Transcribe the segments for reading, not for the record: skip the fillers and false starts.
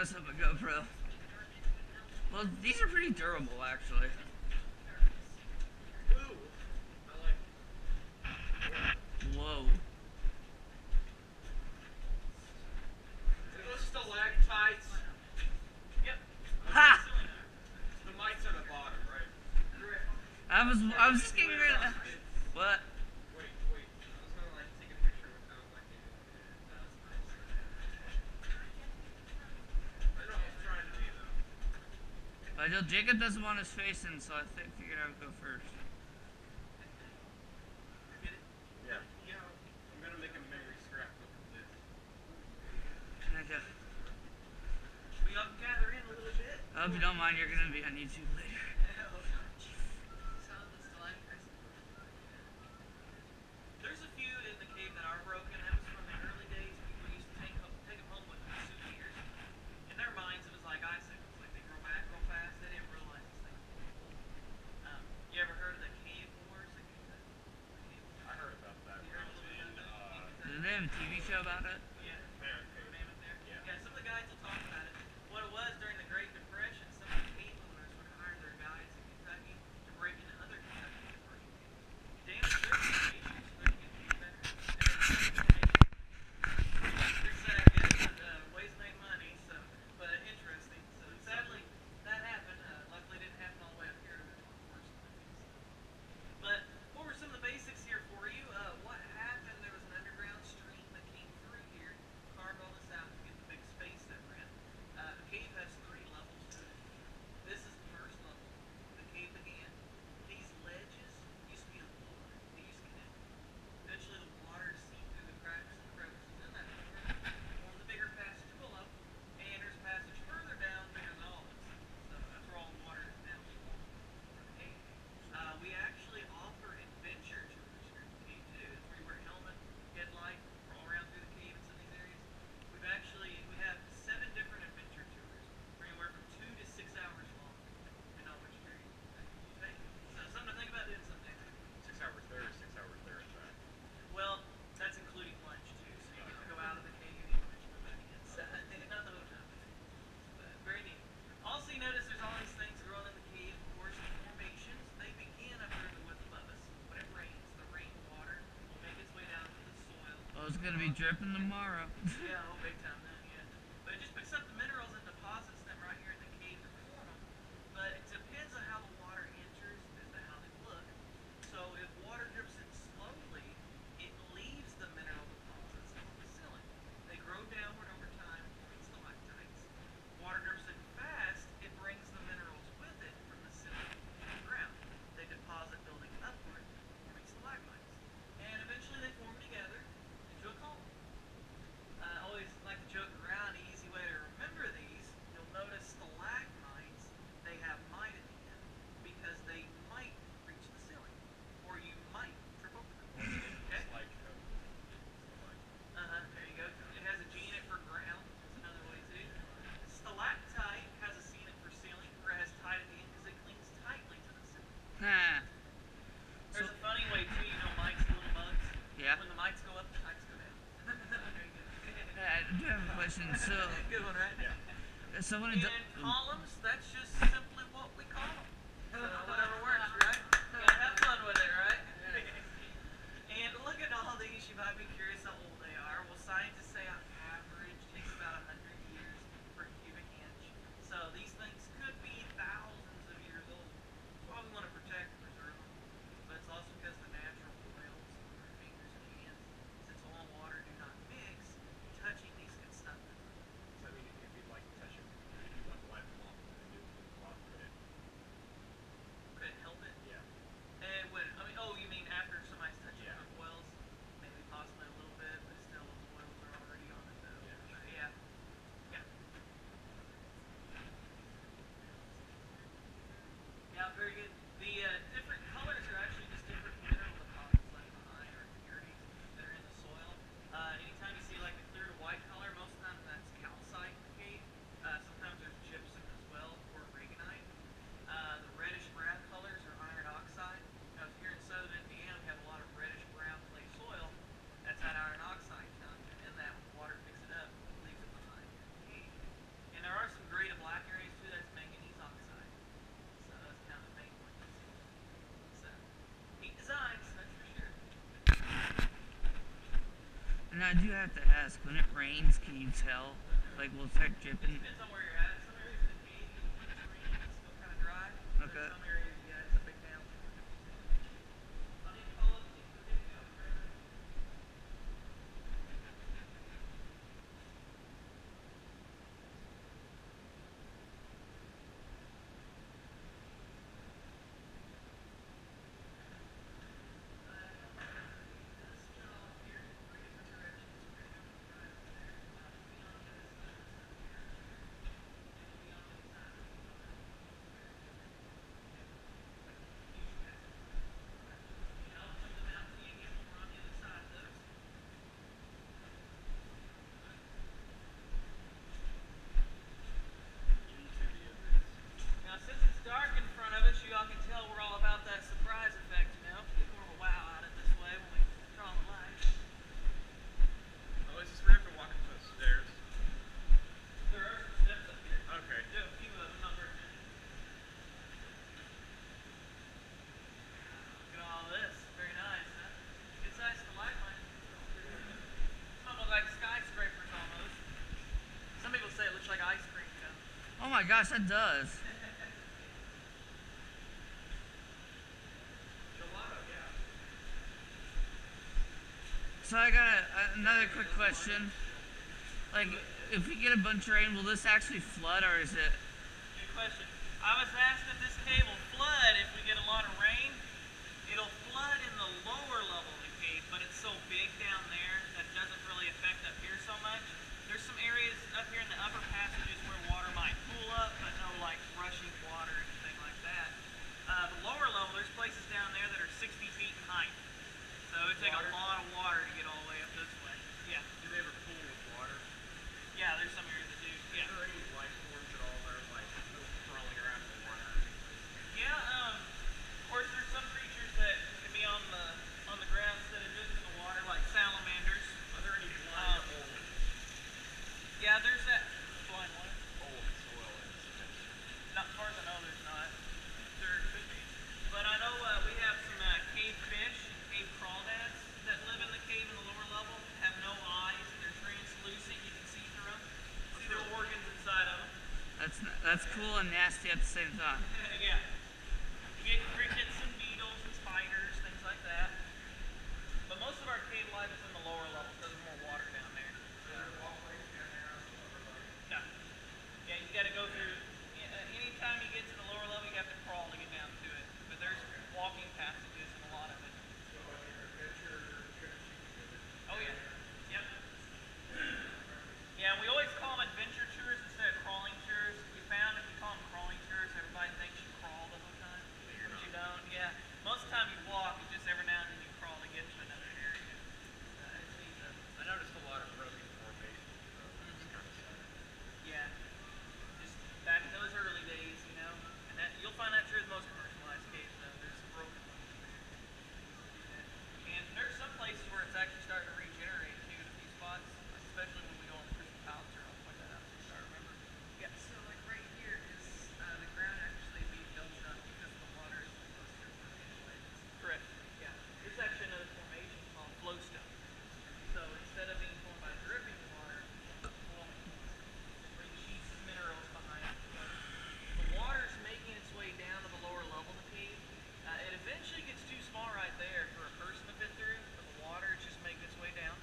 mess up my GoPro. Well, these are pretty durable, actually. Whoa. Those stalactites. Yep. Ha! The mics on the bottom, right? Correct. I was just getting rid of. What? Wait. I was gonna like take a picture without like it. I know I was trying to be though. I know Jacob doesn't want his face in, so I figured I would go first. Yeah. I'm gonna make a memory scrapbook of this. Can I go? We all gather in a little bit. I hope you don't mind, you're gonna be on YouTube later. There's a few in the cave that are broken. That was from the early days. People used to take them home with them as souvenirs. In their minds, it was like icicles. Like they grow back real fast. They didn't realize this thing was old. You ever heard of the cave wars? I heard about that. Did they have a TV show about it? Yeah. Marengo Cave. Yeah, some of the guides will talk about it. What it was during the Great Depression, some of the cave owners would hire their guides in Kentucky to break into other Kentucky commercial caves. Damage their information so they could get better. Pretty sad, I guess, but ways to make money, so, but interesting. So sadly, that happened. Luckily, it didn't happen all the way up here to the worst of it. But what were some of the basics here for you? What happened? There was an underground stream that came through here, carved all this out to get the big space that we're in. The cave has 3 levels to it. This is the first level. The cave began. These ledges used to be on the floor. They used to connect. Eventually, the water seeped through the cracks and crevices in that floor, formed the bigger passage below, and there's a passage further down, bigger than all this. So that's where all the water is now formed for the cave. We actually offer adventure tours here at the cave too. It's where you wear a helmet, headlight, roll around through the cave in some of these areas. We have 7 different adventure tours, for anywhere from 2 to 6 hours long, depending on which area you take. So something to think about doing someday. 6 hours there, 6 hours there and back. Well, that's including lunch too, so you can go out of the cave and lunch and go back inside. Not the whole time. But very neat. Also, you notice there's all these things growing in the cave, of course, formations. They begin up there in the woods above us. When it rains, the rainwater will make its way down to the soil. Oh, it's gonna be dripping tomorrow. Yeah, oh, big time then, yeah. But it just picks up the minerals and deposits them right here in the cave to form them. But it depends on how the water enters as to how they look. So if water drips in slowly, it leaves the mineral deposits on the ceiling. They grow downward over time, forming stalactites. Water drips in fast, it brings the minerals with it from the ceiling to the ground. They deposit building upward, forming stalagmites. And eventually they form together into a column. I always like to joke around. An easy way to remember these, you'll notice stalagmites, they have mite at the end because they might reach the ceiling, or you might trip over them. Okay? Like, There you go. It has a G in it for ground. That's another way too. Stalactite has a C in it for ceiling, or it has tide at the end because it clings tightly to the ceiling. Huh. There's a funny way too. You know, mites, little bugs. Yeah. When the mites go up, the tides go down. Very good. I do have a question. So, Good one, right? yeah. so when And it columns, that's just simply what we call them. Whatever works, right? Gotta have fun with it, right? And look at all these. You might be curious how old they are. Well, scientists say on average takes about 100 years per cubic inch. So these things could be thousands of years old. That's why we want to protect and preserve them. But it's also because the natural oils on our fingers and hands, since oil and water do not mix, touching these can stunt them. So, I mean, if you'd like to touch it, you want lifelong I do have to ask, when it rains, can you tell? Like, will it start dripping? Depends on where you're at. Some areas of the cave, when it's raining, it's still kind of dry. But Okay. some areas, yeah, it's a big downpour. I'll need to follow up with you for video. Now, since it's dark in front of us, you all can tell we're all about that surprise effect, you know? Get more of a wow out of it this way when we turn on the lights. Oh, is this where you have to walk up the stairs? There are some steps up here. Okay. Yeah, a few of them, not very many. Look at all this. Very nice, huh? Good size stalagmite. Some look like skyscrapers almost. Some people say it looks like ice cream cones. Oh my gosh, that does. Gelato, yeah. So I got another quick question. Like, if we get a bunch of rain, will this actually flood, or is it? Good question. I was asked if this cave will flood if we get a lot of rain. It'll flood in the lower level of the cave, but it's so big down there that it doesn't really affect up here so much. There's some areas up here in the upper passages where water might pool up, but no like rushing water or anything like that. The lower level, there's places down there that are 60 feet in height. So it would take a lot of water to get all the way up this way. Yeah. Do they ever pool with water? Yeah, there's some areas that do. Yeah. Is there any life forms at all that are like crawling around in the water? Yeah, of course there's some creatures that can be on the ground instead of just in the water, like salamanders. Are there any blind holes? Yeah, there's that blind one. Hole in soil in this picture? Not as far as I know, there's not. There could be. But I know we have some cave fish and cave crawdads that live in the cave in the lower level, have no eyes, and they're translucent. You can see through them. See their organs inside of them. That's cool and nasty at the same time. Yeah. You get crickets and beetles and spiders, things like that. But most of our cave life is in the lower level because there's more water down there. No. Yeah, you got to go through. Anytime you get to the lower level, you have to crawl to get down to it. But there's walking passages and a lot of it. Oh yeah. Yep. Yeah, we always call them adventure tours instead of crawling tours. We found if you call them crawling tours, everybody thinks you crawl the whole time. But you don't. Yeah. Most of the time you walk, it's just every now and then you crawl to get to another area. It's neat though. I noticed a lot of broken formations, so it's kind of sad. Yeah. Just back in those early days, you know. And that you'll find that true with most commercialized caves though. There's some broken ones in there. And there's some places where it's actually starting to regenerate too in a few spots, especially when we go on the crystal palace tour. I'll point that out so you start remembering. Yeah. So like right here is the ground actually being built up because the water is supposed to run anyways. Correct. Yeah. There's actually another formation called flowstone. So instead of being formed by dripping water, it's flowing. Big sheets of minerals behind it. The water's making its way down to the lower level of the cave. It eventually gets too small right there for a person to fit through, but the water is just making its way down.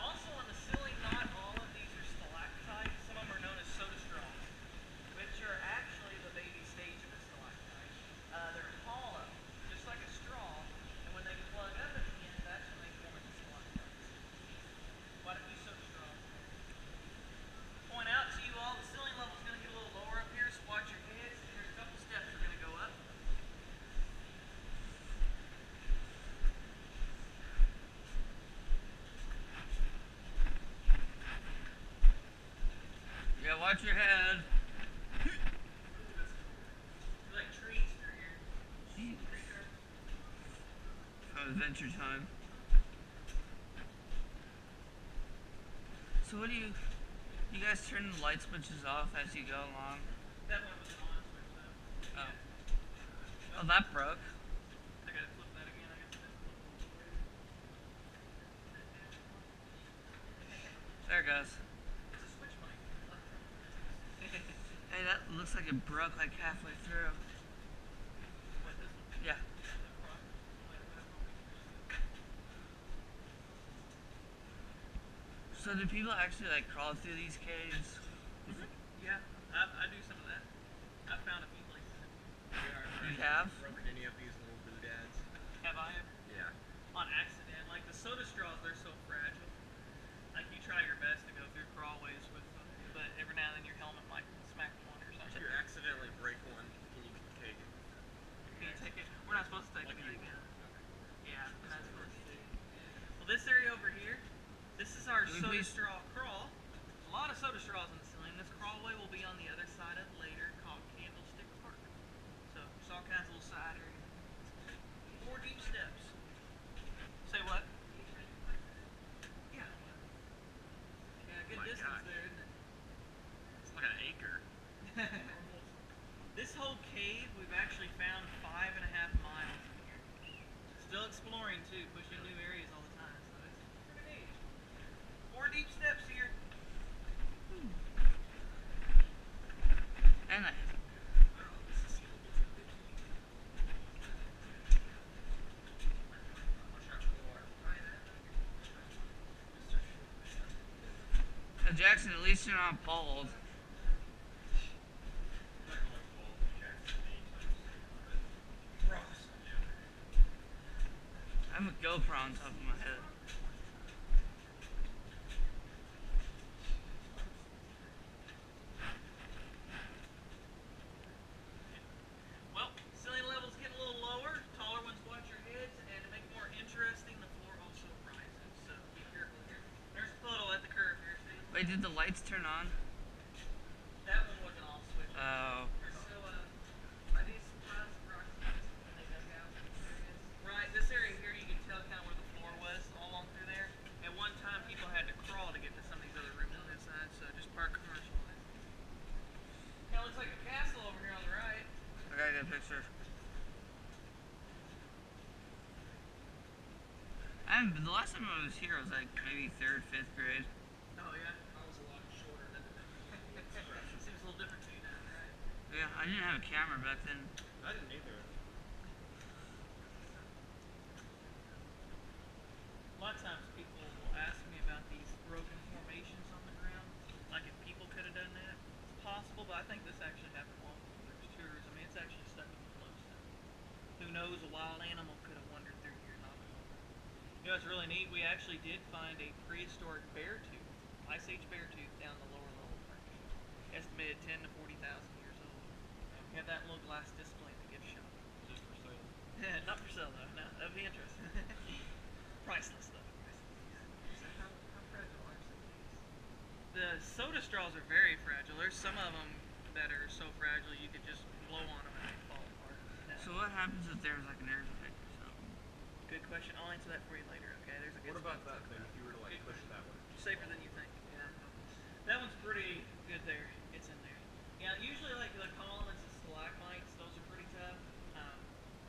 Also on the ceiling, not all of these are stalactites. Some of them are known as soda straws, which are actually the baby stage of a stalactite. They're hollow, just like a straw, and when they plug up at the end, that's when they form into stalactites. Quite a few soda straws there. Point out to you all, the ceiling level is going to get a little lower up here, so watch your heads. There's a couple steps we're going to go up. Yeah, watch your head. They're like trees through here. Jeez. Adventure time. So what do you guys turn the light switches off as you go along? That one was an on switch though. Oh. Oh, that broke. I gotta flip that again. I gotta flip it. looks like it broke like halfway through. What, this one? Yeah. The cross? So do people actually like crawl through these caves? Yeah, I do some of that. I found a few places. You have? Broken any of these little doodads? Have I ever? Yeah. On accident. Like the soda straws, they're so fragile. Like you try your best to go through crawlways with them, but every now and then your helmet might smack one or If something. you accidentally break one, can you take it? Can you take it? We're not supposed to take Like you- anything out. Yeah, we're not supposed to. Well, this area over here, this is our Can we soda please- straw crawl. There's a lot of soda straws in the ceiling. This crawlway will be on the other side of it later, called Candlestick Park. So there's all kinds of little side areas. 4 deep steps. Say what? Yeah. Yeah, good My distance gosh. there, isn't it? It's like an acre. This whole cave, we've actually found 5.5 miles in here. Still exploring too, pushing new areas all the time. So it's pretty neat. 4 deep steps here. And Jackson, at least you're not bald. I have a GoPro on top of my head. Well, ceiling levels get a little lower. Taller ones watch your heads, and to make it more interesting, the floor also rises. So be careful here. There's a puddle at the curve here. See? Wait, did the lights turn on? That one wasn't all switched. Oh. So, are these spots approximately when they dug out areas? Right, this area here, you can tell kind of where the floor was all along through there. At one time, people had to crawl to get to some of these other rooms on this side, so just park commercialized. Kind of looks like a castle over here on the right. I gotta get a picture. The last time I was here was like maybe 3rd, 5th grade. Oh, yeah? I was a lot shorter than Seems a little different to you now, right? Yeah, I didn't have a camera back then. I didn't either. A lot of times people will ask me about these broken formations on the ground, like if people could have done that. It's possible, but I think this actually happened long before there was tours. I mean, it's actually stuck in the flowstone. Who knows, a wild animal could have wandered through here and knocked it over. You know, it's really neat. We actually did find a prehistoric bear tooth, Ice Age bear tooth, down the lower level. Estimated 10 to 40,000 years old. We have that little glass display in the gift shop. Just for sale. Not for sale though. No, that'd be interesting. Priceless though. So how fragile are some of these? The soda straws are very fragile. There's some of them that are so fragile you could just blow on them and they fall apart. So what happens if there's like an earthquake or something? Good question. I'll answer that for you later. Okay. There's a good What about spot to that talk thing about. if you were to like Good push question. that way? Safer than you think. Yeah. That one's pretty good there. It's in there. Yeah. Usually like the columns and stalagmites, those are pretty tough.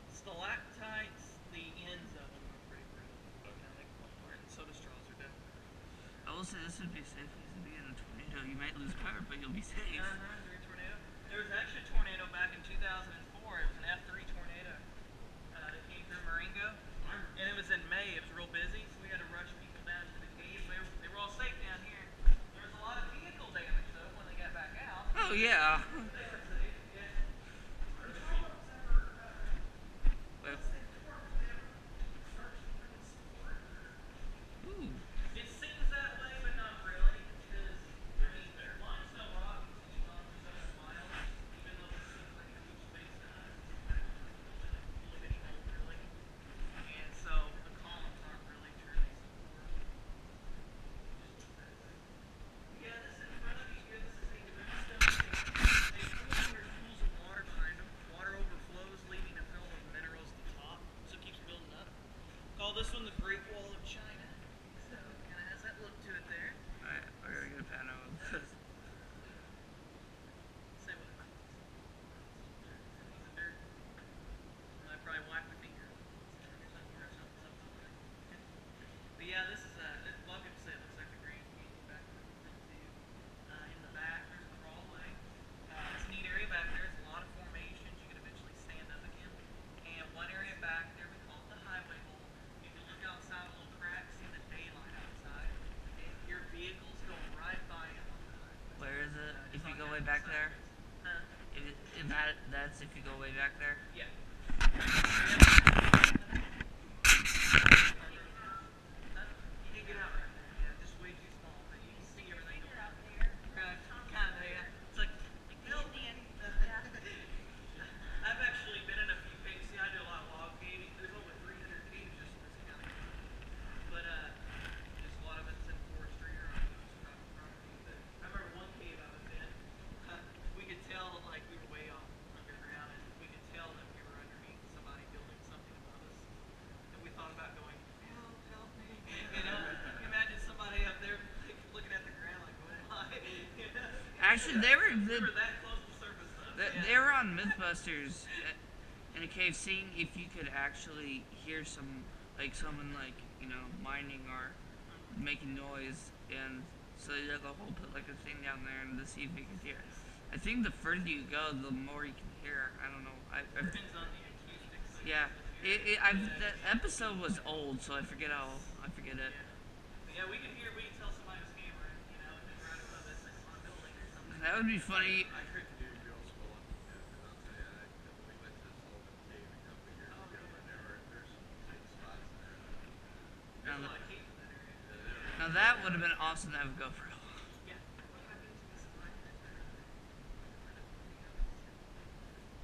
Stalactites, the ends of them are pretty brittle. They can fall apart. And soda straws are definitely. I will say this would be safe because if you get in a tornado, you might lose power, but you'll be safe. During a tornado. There was actually a tornado back in 2004. It was an F3 tornado that came through Marengo, and it was in May. It was real busy, so we had to rush people down to the cave. They were all safe down here. There was a lot of vehicle damage though when they got back out. Oh yeah. They were safe. Yeah. Well, ooh. It seems that way, but not really, because I mean, limestone rock continues on for several miles, even though this seems like a huge space to us. It's a little bitty hole, really, and so the columns aren't really truly supported. Yeah, this in front of you here, this is a moonstone cave. They pool your pools of water behind them. Water overflows, leaving a film of minerals at the top, so it keeps building up. Call this one the Great Wall of China. So it kind of has that look to it there. Alright, I gotta get a pano of this. Say what? Piece of dirt. I probably wipe my finger. Or something like that. But yeah, this is this bucket set looks like the Grand Canyon back there too. In the back, there's a crawlway. It's a neat area back Actually, they were We the, were that close to surface though. they were on MythBusters in a cave, seeing if you could actually hear some, like someone like mining or making noise, and so they dug a hole, put like a thing down there, and to see if you could hear. I think the further you go, the more you can hear. I don't know. Depends on the acoustics. I Yeah, guess, but the episode was old, so I forget it. Yeah, we could tell somebody was hammering, and then right above us on a building or something. That would be funny. I tried to do real skull on because I'll tell you, we went to Sullivan Cave a couple of years ago, and there's some tight spots in there. There's a lot of caves in that area. Now that would have been awesome to have a GoPro. Yeah. What happened to this line right there?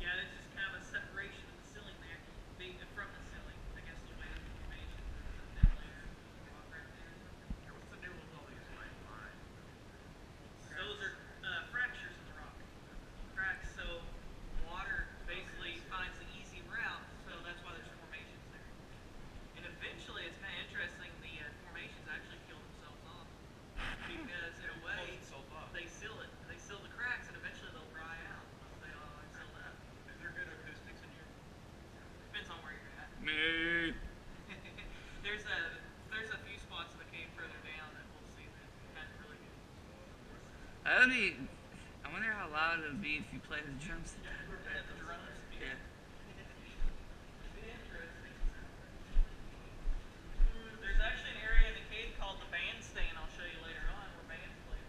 Yeah, there's just kind of a separation of the ceiling there, being from the ceiling. I guess the way of the formation was a thin layer of rock right there or something. What's the deal with all these white lines? Those are fractures in the rock. Cracks, so water basically finds the easy route, so that's why there's formations there. And eventually, it's kind of interesting, the formations actually kill themselves off. Because in a way, they seal it. They seal the cracks, and eventually they'll dry out once they all seal up. Is there good acoustics in here? Depends on where you're at. Me. There's a few spots in the cave further down that we'll see that kind of really good. That would be. I wonder how loud it would be if you played the drums. The drums. Yeah. Interesting. There's actually an area in the cave called the bandstand. I'll show you later on where bands play.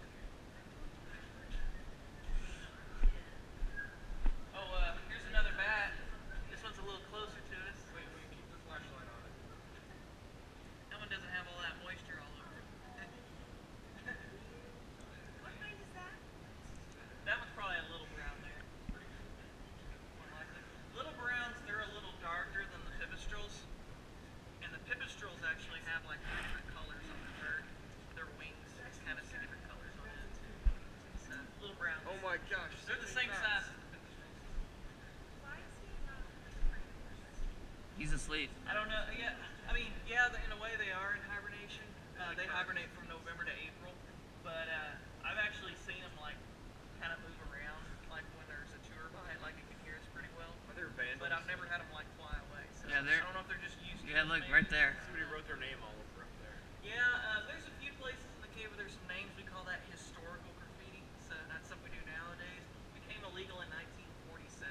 Oh, here's another bat. This one's a little closer to us. Wait, keep the flashlight on it. That one doesn't have all that moisture all over it. What kind is that? That one's probably a little brown there. More likely. Little browns, they're a little darker than the pipistrels. And the pipistrels actually have like different colors on their bird. Their wings kind of see different colors on it. So, little browns. Oh my gosh. They're the same size as the pipistrels. Why is he not whispering? He's asleep. I don't know. Yeah, I mean, yeah, in a way they are in hibernation. They hibernate from November to April. But I've actually seen them like kind of move around, like when there's a tour by, like it can hear us pretty well. Are there vandals? But I've never had them like fly away. So Yeah, I don't know if they're just used to Yeah, it, look maybe. right there. Somebody wrote their name all over up there. Yeah, there's a few places in the cave where there's some names. We call that historical graffiti. So that's something we do nowadays. It became illegal in 1947.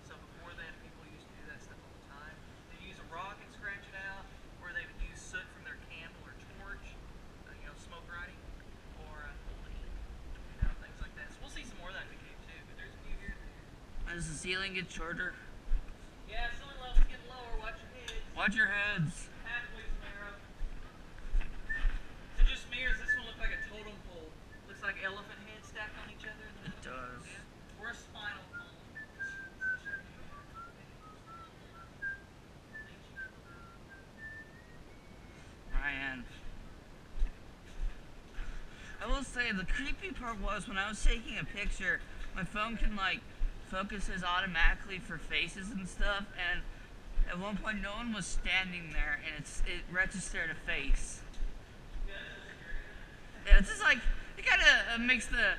So before then, people used to do that stuff all the time. They'd use a rock and scratch it out, or they would use soot from their candle or torch, smoke writing, or old ink, things like that. So we'll see some more of that in the cave too. But there's a few here. As the ceiling gets shorter, Yeah, ceiling levels get lower. Watch your heads. watch your heads. Pathways narrow. Is it just me, or does this one look like a totem pole? Looks like elephant heads stacked on each other in the It middle? does. Yeah. Or a spinal column. Ryan. I will say the creepy part was when I was taking a picture, my phone can like focuses automatically for faces and stuff, and at one point no one was standing there, and it registered a face. Yeah, it's just like it kind of makes the